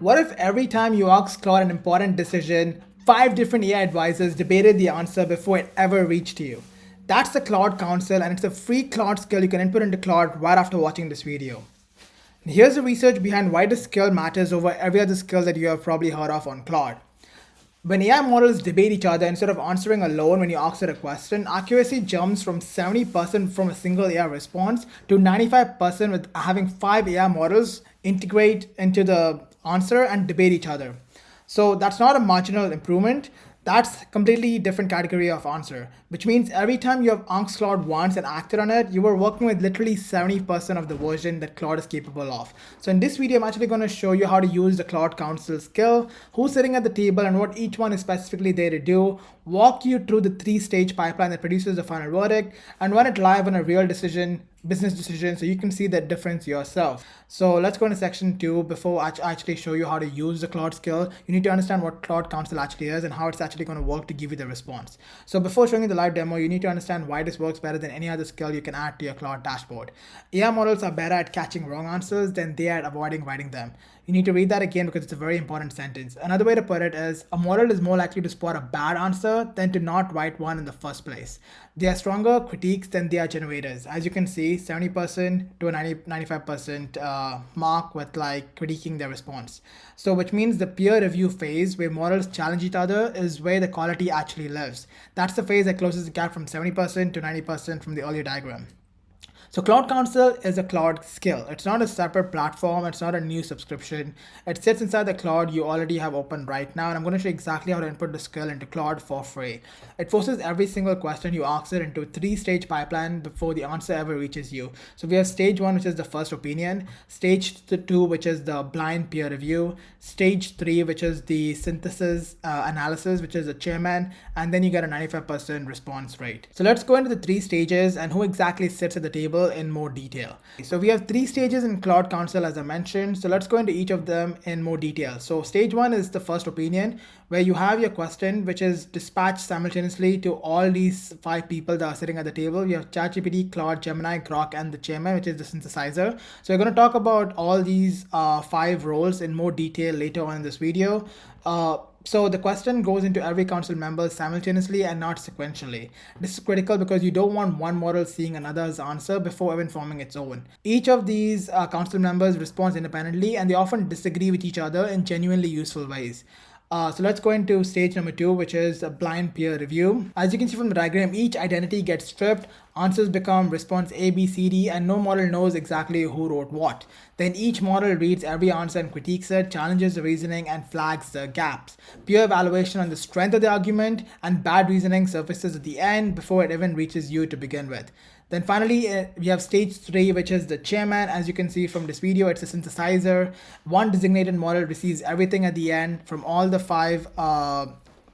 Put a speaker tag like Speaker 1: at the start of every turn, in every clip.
Speaker 1: What if every time you asked Claude an important decision, 5 different AI advisors debated the answer before it ever reached you? That's the Claude Council, and it's a free Claude skill you can input into Claude right after watching this video. And here's the research behind why this skill matters over every other skill that you have probably heard of on Claude. When AI models debate each other instead of answering alone when you ask it a question, accuracy jumps from 70% from a single AI response to 95% with having 5 AI models integrate into the answer and debate each other. So that's not a marginal improvement. That's completely different category of answer, which means every time you have asked Claude once and acted on it, you were working with literally 70% of the version that Claude is capable of. So in this video, I'm actually going to show you how to use the Claude Council skill, who's sitting at the table and what each one is specifically there to do, walk you through the 3-stage pipeline that produces the final verdict, and run it live on a real business decision, so you can see the difference yourself. So let's go into section 2. Before I actually show you how to use the Claude skill, you need to understand what Claude Council actually is and how it's actually going to work to give you the response. So before showing you the live demo, you need to understand why this works better than any other skill you can add to your Claude dashboard. AI models are better at catching wrong answers than they are at avoiding writing them. You need to read that again because it's a very important sentence. Another way to put it is a model is more likely to spot a bad answer than to not write one in the first place. They are stronger critiques than they are generators. As you can see, 70% to a 95% mark with like critiquing their response. So which means the peer review phase where models challenge each other is where the quality actually lives. That's the phase that closes the gap from 70% to 90% from the earlier diagram. So Claude Council is a Claude skill. It's not a separate platform. It's not a new subscription. It sits inside the Claude you already have open right now. And I'm going to show you exactly how to input the skill into Claude for free. It forces every single question you ask it into a 3-stage pipeline before the answer ever reaches you. So we have stage 1, which is the first opinion, stage 2, which is the blind peer review, stage 3, which is the synthesis analysis, which is the chairman, and then you get a 95% response rate. So let's go into the 3 stages and who exactly sits at the table in more detail. So we have 3 stages in Claude Council, as I mentioned. So let's go into each of them in more detail. So stage 1 is the first opinion, where you have your question, which is dispatched simultaneously to all these 5 people that are sitting at the table. You have ChatGPT, Claude, Gemini, Grok, and the chairman, which is the synthesizer. So we're going to talk about all these 5 roles in more detail later on in this video. So the question goes into every council member simultaneously and not sequentially. This is critical because you don't want one model seeing another's answer before even forming its own. Each of these council members responds independently and they often disagree with each other in genuinely useful ways. So let's go into stage number 2, which is a blind peer review. As you can see from the diagram, each identity gets stripped, answers become response A, B, C, D, and no model knows exactly who wrote what. Then each model reads every answer and critiques it, challenges the reasoning, and flags the gaps. Peer evaluation on the strength of the argument and bad reasoning surfaces at the end before it even reaches you to begin with. Then finally, we have stage 3, which is the chairman. As you can see from this video, it's a synthesizer. One designated model receives everything at the end from all the 5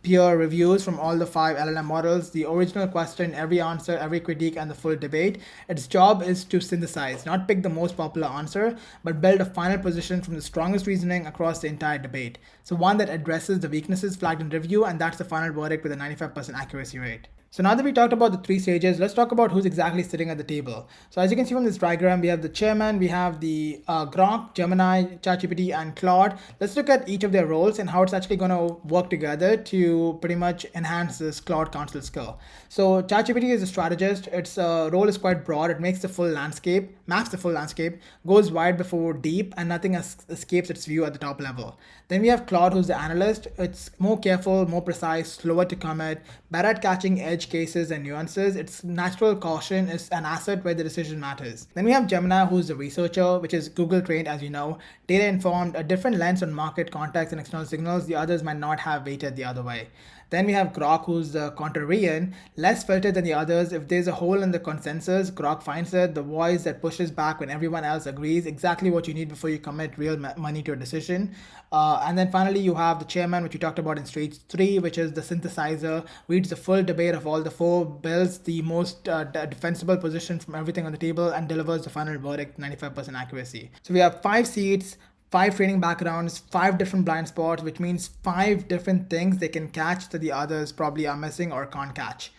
Speaker 1: peer reviews from all the 5 LLM models, the original question, every answer, every critique, and the full debate. Its job is to synthesize, not pick the most popular answer, but build a final position from the strongest reasoning across the entire debate. So one that addresses the weaknesses flagged in review, and that's the final verdict with a 95% accuracy rate. So now that we talked about the 3 stages, let's talk about who's exactly sitting at the table. So as you can see from this diagram, we have the chairman, we have the Grok, Gemini, ChatGPT, and Claude. Let's look at each of their roles and how it's actually going to work together to pretty much enhance this Claude Council skill. So ChatGPT is a strategist. Its role is quite broad. It makes the full landscape, maps the full landscape, goes wide before deep, and nothing escapes its view at the top level. Then we have Claude, who's the analyst. It's more careful, more precise, slower to commit, better at catching edge cases and nuances. Its natural caution is an asset where the decision matters. Then we have Gemini, who's the researcher, which is Google trained, as you know, data informed, a different lens on market context and external signals the others might not have weighted the other way. Then we have Grok, who's the contrarian, less filtered than the others. If there's a hole in the consensus, Grok finds it, the voice that pushes back when everyone else agrees, exactly what you need before you commit real money to a decision. And then finally, you have the chairman, which we talked about in stage 3, which is the synthesizer, reads the full debate of all the 4, builds the most defensible position from everything on the table, and delivers the final verdict, 95% accuracy. So we have 5 seats, 5 training backgrounds, 5 different blind spots, which means 5 different things they can catch that the others probably are missing or can't catch.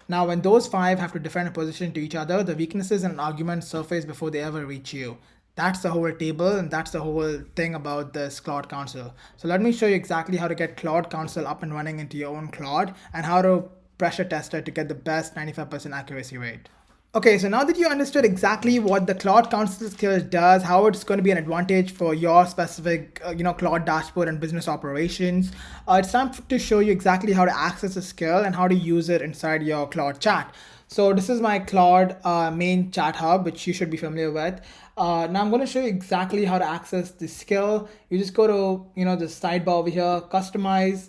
Speaker 1: Now, when those 5 have to defend a position to each other, the weaknesses in an argument surface before they ever reach you. That's the whole table, and that's the whole thing about this Claude Council. So let me show you exactly how to get Claude Council up and running into your own Claude and how to pressure test it to get the best 95% accuracy rate. Okay, so now that you understood exactly what the Claude Council skill does, how it's going to be an advantage for your specific, Claude dashboard and business operations, it's time to show you exactly how to access the skill and how to use it inside your Claude chat. So this is my Claude main chat hub, which you should be familiar with. Now I'm going to show you exactly how to access the skill. You just go to, the sidebar over here, customize,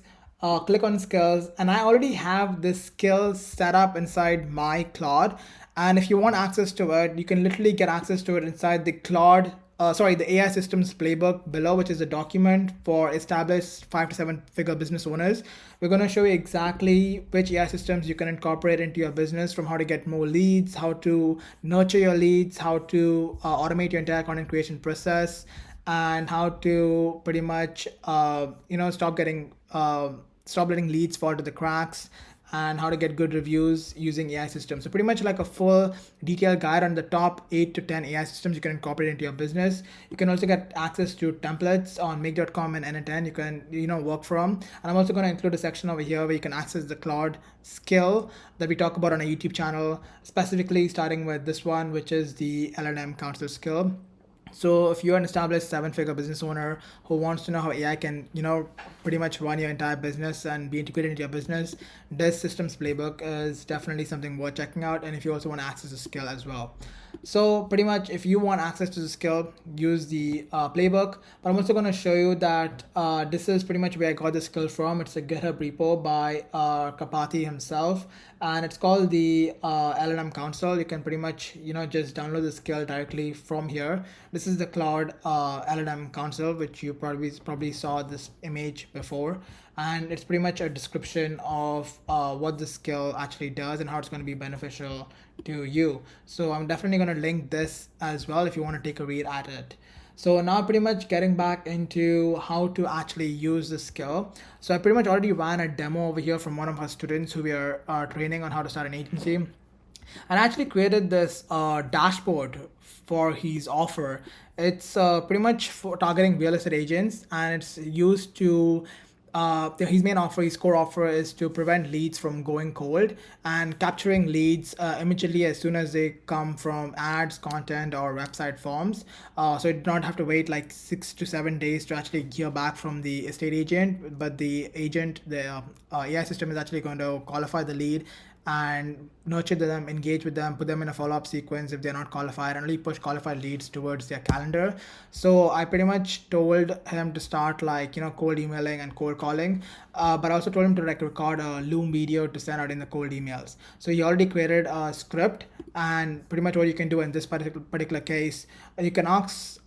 Speaker 1: click on skills, and I already have this skill set up inside my Claude. And if you want access to it, you can literally get access to it inside the the AI systems playbook below, which is a document for established 5 to 7 figure business owners. We're going to show you exactly which AI systems you can incorporate into your business, from how to get more leads, how to nurture your leads, how to automate your entire content creation process, and how to pretty much, stop letting leads fall to the cracks, and how to get good reviews using AI systems. So pretty much like a full detailed guide on the top 8 to 10 AI systems you can incorporate into your business. You can also get access to templates on make.com and N10 you can work from. And I'm also going to include a section over here where you can access the Claude skill that we talk about on our YouTube channel, specifically starting with this one, which is the LLM Council skill. So if you're an established 7 figure business owner who wants to know how AI can, pretty much run your entire business and be integrated into your business, this systems playbook is definitely something worth checking out. And if you also want to access the skill as well. So pretty much if you want access to the skill, use the playbook. But I'm also going to show you that this is pretty much where I got the skill from. It's a GitHub repo by Kapati himself, and it's called the LLM Council. You can pretty much just download the skill directly from here. This is the Claude LLM Council, which you probably saw this image before, and it's pretty much a description of what the skill actually does and how it's going to be beneficial to you. So I'm definitely going to link this as well if you want to take a read at it. So now pretty much getting back into how to actually use the skill. So I pretty much already ran a demo over here from one of our students who we are training on how to start an agency. And I actually created this dashboard for his offer. It's pretty much for targeting real estate agents, and it's used to his main offer, his core offer, is to prevent leads from going cold and capturing leads immediately as soon as they come from ads, content, or website forms. So you do not have to wait like 6 to 7 days to actually hear back from the estate agent, but the agent, the AI system is actually going to qualify the lead and nurture them, engage with them, put them in a follow-up sequence if they're not qualified, and really push qualified leads towards their calendar. So I pretty much told him to start cold emailing and cold calling, but I also told him to record a Loom video to send out in the cold emails. So he already created a script, and pretty much what you can do in this particular case, you can ask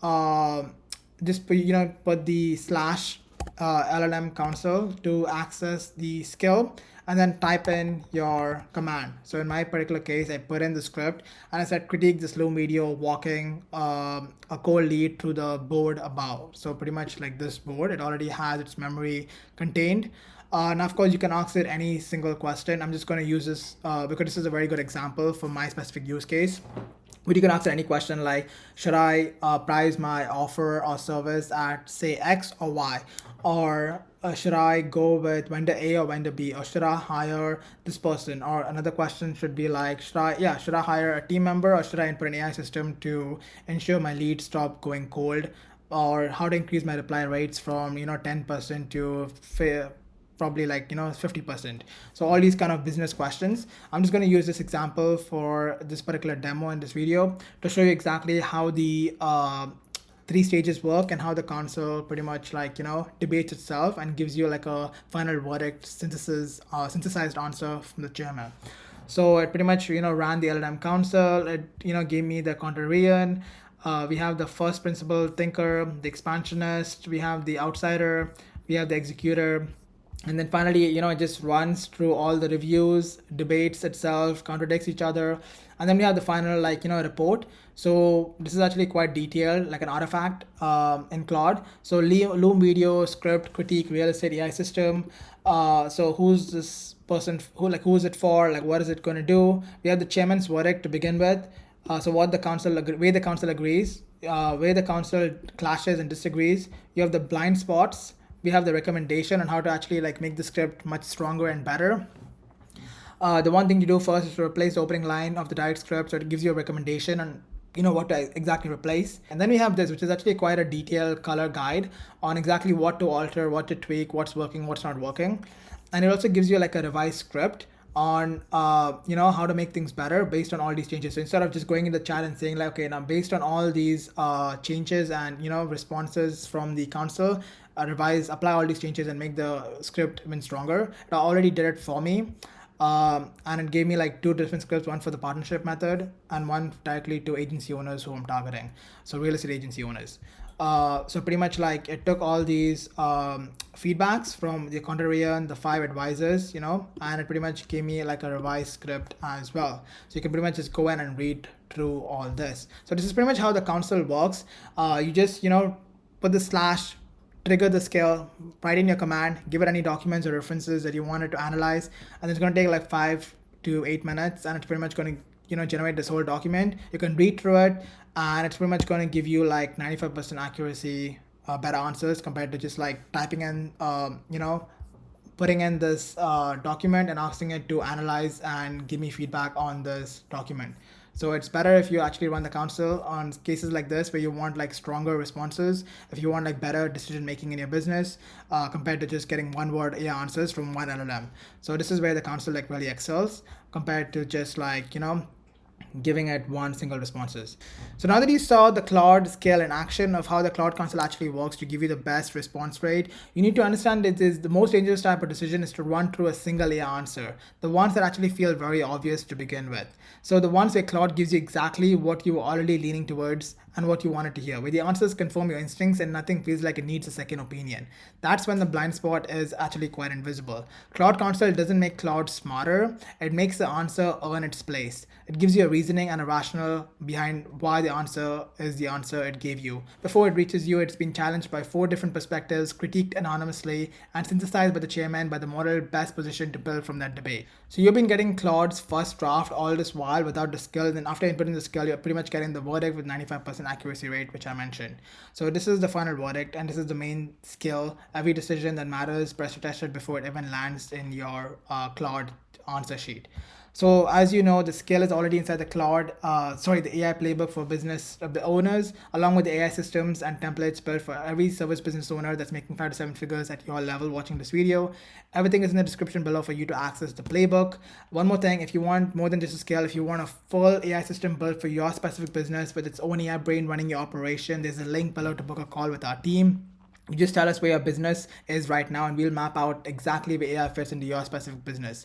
Speaker 1: just put the slash LLM Council to access the skill, and then type in your command. So in my particular case, I put in the script and I said critique this Loom video walking a cold lead through the board above. So pretty much like this board, it already has its memory contained. Now, of course, you can ask it any single question. I'm just going to use this because this is a very good example for my specific use case. But you can answer any question like, should I price my offer or service at say X or Y? Or should I go with vendor A or vendor B? Or should I hire this person? Or another question should be like, should I hire a team member, or should I input an AI system to ensure my leads stop going cold? Or how to increase my reply rates from 10% to probably 50%. So all these kind of business questions. I'm just going to use this example for this particular demo in this video to show you exactly how the 3 stages work and how the console pretty much debates itself and gives you like a final verdict synthesized answer from the chairman. So it pretty much ran the LLM Council. It gave me the contrarian. We have the first principle thinker, the expansionist, we have the outsider, we have the executor. And then finally, it just runs through all the reviews, debates itself, contradicts each other. And then we have the final, report. So this is actually quite detailed, like an artifact in Claude. So Loom video, script, critique, real estate AI system. So who's this person, who is it for? Like, what is it going to do? We have the chairman's verdict to begin with. So what the council, way the council agrees where the council clashes and disagrees. You have the blind spots. We have the recommendation on how to actually like make the script much stronger and better. The one thing you do first is to replace the opening line of the direct script, so it gives you a recommendation on what to exactly replace. And then we have this, which is actually quite a detailed color guide on exactly what to alter, what to tweak, what's working, what's not working. And it also gives you like a revised script on how to make things better based on all these changes. So instead of just going in the chat and saying like, okay, now based on all these changes and responses from the council, revise, apply all these changes and make the script even stronger. It already did it for me. And it gave me like two different scripts, one for the partnership method and one directly to agency owners who I'm targeting, so real estate agency owners. So pretty much like it took all these feedbacks from the contrarian, the five advisors, and it pretty much gave me like a revised script as well. So you can pretty much just go in and read through all this. So this is pretty much how the council works. You just put the slash, trigger the skill, write in your command, give it any documents or references that you want it to analyze, and it's going to take like 5 to 8 minutes, and it's pretty much going to generate this whole document. You can read through it, and it's pretty much going to give you like 95% accuracy, better answers compared to just like typing in, putting in this document and asking it to analyze and give me feedback on this document. So it's better if you actually run the council on cases like this where you want like stronger responses, if you want like better decision making in your business, compared to just getting one word AI answers from one LLM. So this is where the council like really excels compared to just like giving it one single responses. So now that you saw the Claude scale in action of how the Claude Council actually works to give you the best response rate, you need to understand that the most dangerous type of decision is to run through a single AI answer, the ones that actually feel very obvious to begin with. So the ones where Claude gives you exactly what you were already leaning towards and what you wanted to hear, where the answers confirm your instincts and nothing feels like it needs a second opinion. That's when the blind spot is actually quite invisible. Claude Council doesn't make Claude smarter, it makes the answer earn its place. It gives you a reasoning and a rationale behind why the answer is the answer it gave you. Before it reaches you, it's been challenged by 4 different perspectives, critiqued anonymously, and synthesized by the chairman by the model best positioned to build from that debate. So you've been getting Claude's first draft all this while without the skill, and after inputting the skill, you're pretty much getting the verdict with 95% accuracy rate, which I mentioned. So this is the final verdict, and this is the main skill. Every decision that matters, pressure tested before it even lands in your Claude answer sheet. So as you know, the skill is already inside the the AI playbook for business of the owners, along with the AI systems and templates built for every service business owner that's making 5 to 7 figures at your level watching this video. Everything is in the description below for you to access the playbook. One more thing, if you want more than just a skill, if you want a full AI system built for your specific business with its own AI brain running your operation, there's a link below to book a call with our team. You just tell us where your business is right now, and we'll map out exactly where AI fits into your specific business.